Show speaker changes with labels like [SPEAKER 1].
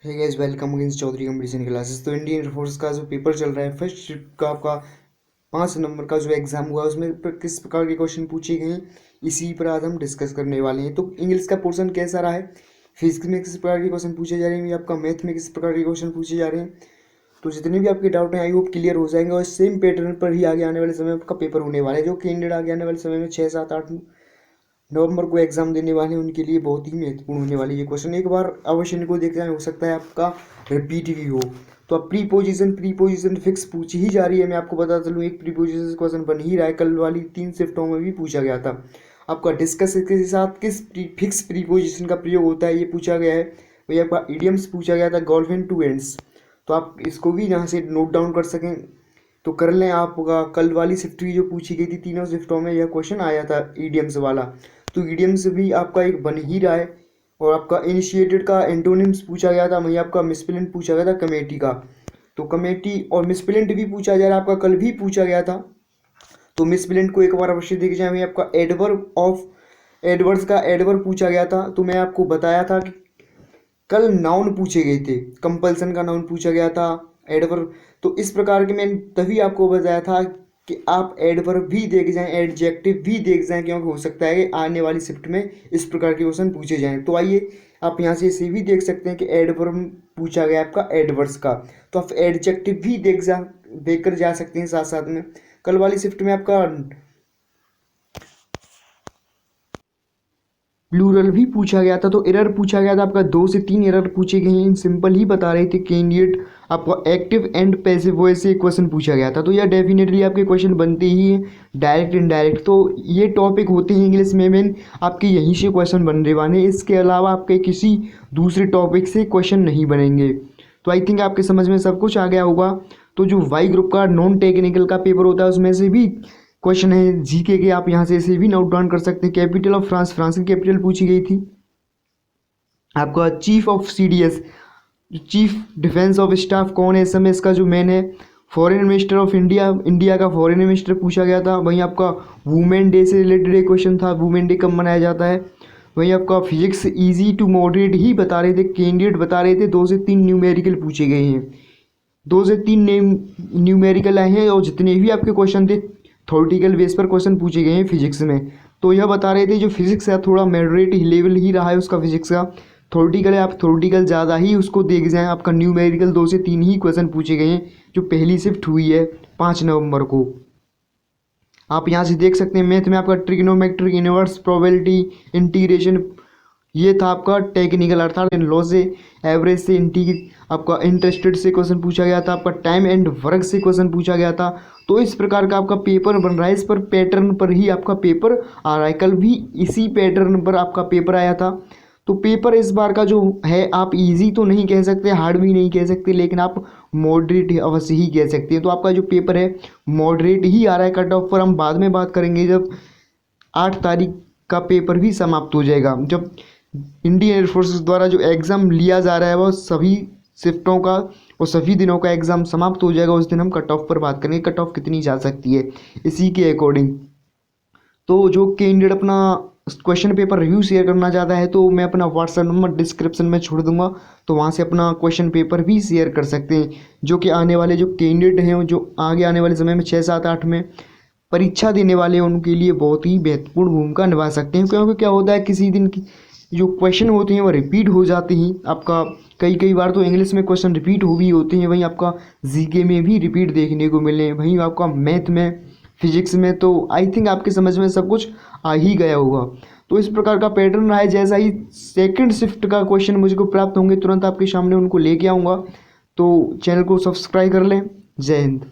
[SPEAKER 1] हे guys, welcome against Chaudhary competition classes. तो Indian Air Force का जो पेपर चल रहा है फर्स्ट शिफ्ट का, आपका 5 नंबर का जो एग्जाम हुआ उसमें किस प्रकार के क्वेश्चन पूछे गए हैं, इसी पर आज हम डिस्कस करने वाले हैं। तो इंग्लिश का पोर्शन कैसा रहा है, फिजिक्स में किस प्रकार के क्वेश्चन पूछे जा रहे हैं, या आपका मैथ में किस प्रकार के क्वेश्चन पूछे जा रहे हैं। तो जितने भी आपके डाउट हैं आई होप क्लियर हो जाएंगे, और सेम पैटर्न पर ही आगे आने वाले समय में आपका पेपर होने वाला है। जो कैंडिडेट आगे आने वाले समय में 6, 7, 8 नवंबर को एग्जाम देने वाले हैं उनके लिए बहुत ही महत्वपूर्ण होने वाली ये क्वेश्चन। एक बार अवश्य इनको देख जाए, हो सकता है आपका रिपीट भी हो। तो अब प्रीपोजिशन फिक्स पूछी ही जा रही है। मैं आपको बता चलूँ, एक प्रीपोजिशन क्वेश्चन बन ही रहा है, कल वाली 3 शिफ्टों में भी पूछा गया था। आपका डिस्कस के साथ किस फिक्स प्रीपोजिशन का प्रयोग होता है ये पूछा गया है। वही आपका इडियम्स पूछा गया था, गोल्फ टू एंड्स। तो आप इसको भी यहाँ से नोट डाउन कर सकें तो कर लें। आपका कल वाली शिफ्ट भी जो पूछी गई थी, तीनों शिफ्टों में यह क्वेश्चन आया था ईडियम्स वाला। तो ईडियम्स भी आपका एक बन ही रहा है। और आपका इनिशिएटेड का एंटोनिम्स पूछा गया था, वहीं आपका मिसप्लेंट पूछा गया था कमेटी का। तो कमेटी और मिसप्लेंट भी पूछा जा रहा है, आपका कल भी पूछा गया था। तो मिसप्लेंट को एक बार अवश्य देख जाए। वहीं आपका एडवर्ड्स का एडवर्ब पूछा गया था। तो मैं आपको बताया था कि कल नाउन पूछे गए थे, कंपल्सन का नाउन पूछा गया था, एडवर्ब। तो इस प्रकार के मैंने तभी आपको बताया था कि आप एडवर्ब भी देख जाएं, एडजेक्टिव भी देख जाएं, क्योंकि हो सकता है कि आने वाली शिफ्ट में इस प्रकार के क्वेश्चन पूछे जाएं। तो आइए आप यहाँ से इसे भी देख सकते हैं कि एडवर्ब पूछा गया आपका एडवर्ब्स का। तो आप एडजेक्टिव भी देख कर जा सकते हैं साथ साथ में। कल वाली शिफ्ट में आपका प्लूरल भी पूछा गया था। तो एरर पूछा गया था आपका, 2 से 3 एरर पूछे गए हैं। सिंपल ही बता रहे थे कैंडिडेट आपका एक्टिव एंड पैसिव वॉइस से क्वेश्चन पूछा गया था। तो यह डेफिनेटली आपके क्वेश्चन बनते ही हैं, डायरेक्ट इनडायरेक्ट। तो ये टॉपिक होते हैं इंग्लिश में मेन, आपके यहीं से क्वेश्चन बनने वाले हैं। इसके अलावा आपके किसी दूसरे टॉपिक से क्वेश्चन नहीं बनेंगे। तो आई थिंक आपके समझ में सब कुछ आ गया होगा। तो जो वाई ग्रुप का नॉन टेक्निकल का पेपर होता है उसमें से भी क्वेश्चन है जीके के, आप यहाँ से इसे भी नोट डाउन कर सकते हैं। कैपिटल ऑफ फ्रांस, फ्रांस की कैपिटल पूछी गई थी। आपका chief of CDS, chief defence of staff कौन है इस समय, इसका जो मैन है। Foreign minister of India, India का फॉरेन मिनिस्टर पूछा गया था। वहीं आपका वुमेन डे से रिलेटेड एक क्वेश्चन था, वुमेन डे कब मनाया जाता है। वहीं आपका फिजिक्स इजी टू मॉडरेट ही बता रहे थे, कैंडिडेट बता रहे थे 2 से 3 न्यूमेरिकल पूछे गए हैं। 2 से 3 न्यूमेरिकल आए हैं, और जितने भी आपके क्वेश्चन थे थ्योरेटिकल बेस पर क्वेश्चन पूछे गए हैं फिजिक्स में। तो यह बता रहे थे जो फिजिक्स है थोड़ा मॉडरेट लेवल ही रहा है उसका फिजिक्स का। थ्योरेटिकल है, आप थ्योरेटिकल ज़्यादा ही उसको देख जाएं। आपका न्यूमेरिकल 2 से 3 ही क्वेश्चन पूछे गए हैं जो पहली शिफ्ट हुई है 5 नवंबर को। आप यहाँ से देख सकते हैं मैथ में आपका ट्रिग्नोमेट्रिक, इनवर्स, प्रोबेबिलिटी, इंटीग्रेशन, ये था आपका टेक्निकल अर्थात लॉ से, एवरेज से, आपका इंटरेस्टेड से क्वेश्चन पूछा गया था। आपका टाइम एंड वर्क से क्वेश्चन पूछा गया था। तो इस प्रकार का आपका पेपर बन रहा है, इस पर पैटर्न पर ही आपका पेपर आ रहा है। कल भी इसी पैटर्न पर आपका पेपर आया था। तो पेपर इस बार का जो है, आप इजी तो नहीं कह सकते, हार्ड भी नहीं कह सकते, लेकिन आप मॉडरेट अवश्य ही कह सकते हैं। तो आपका जो पेपर है मॉडरेट ही आ रहा है। कट ऑफ पर हम बाद में बात करेंगे जब 8 तारीख का पेपर भी समाप्त हो जाएगा, जब इंडियन एयरफोर्स द्वारा जो एग्ज़ाम लिया जा रहा है वह सभी शिफ्टों का और सभी दिनों का एग्ज़ाम समाप्त हो जाएगा। उस दिन हम कट ऑफ पर बात करेंगे, कट ऑफ कितनी जा सकती है इसी के अकॉर्डिंग। तो जो कैंडिडेट अपना क्वेश्चन पेपर रिव्यू शेयर करना चाहता है तो मैं अपना व्हाट्सएप नंबर डिस्क्रिप्शन में छोड़ दूंगा, तो वहाँ से अपना क्वेश्चन पेपर भी शेयर कर सकते हैं। जो कि आने वाले जो कैंडिडेट हैं, जो आगे आने वाले समय में 6, 7, 8 में परीक्षा देने वाले हैं, उनके लिए बहुत ही महत्वपूर्ण भूमिका निभा सकते हैं। क्योंकि क्या होता है, किसी दिन की जो क्वेश्चन होते हैं वो रिपीट हो जाते हैं। आपका कई बार तो इंग्लिश में क्वेश्चन रिपीट हो भी होते हैं, वहीं आपका जीके में भी रिपीट देखने को मिले, वहीं आपका मैथ में, फिजिक्स में। तो आई थिंक आपके समझ में सब कुछ आ ही गया होगा। तो इस प्रकार का पैटर्न रहा है। जैसा ही सेकंड शिफ्ट का क्वेश्चन मुझको प्राप्त होंगे तुरंत आपके सामने उनको लेके आऊँगा। तो चैनल को सब्सक्राइब कर लें। जय हिंद।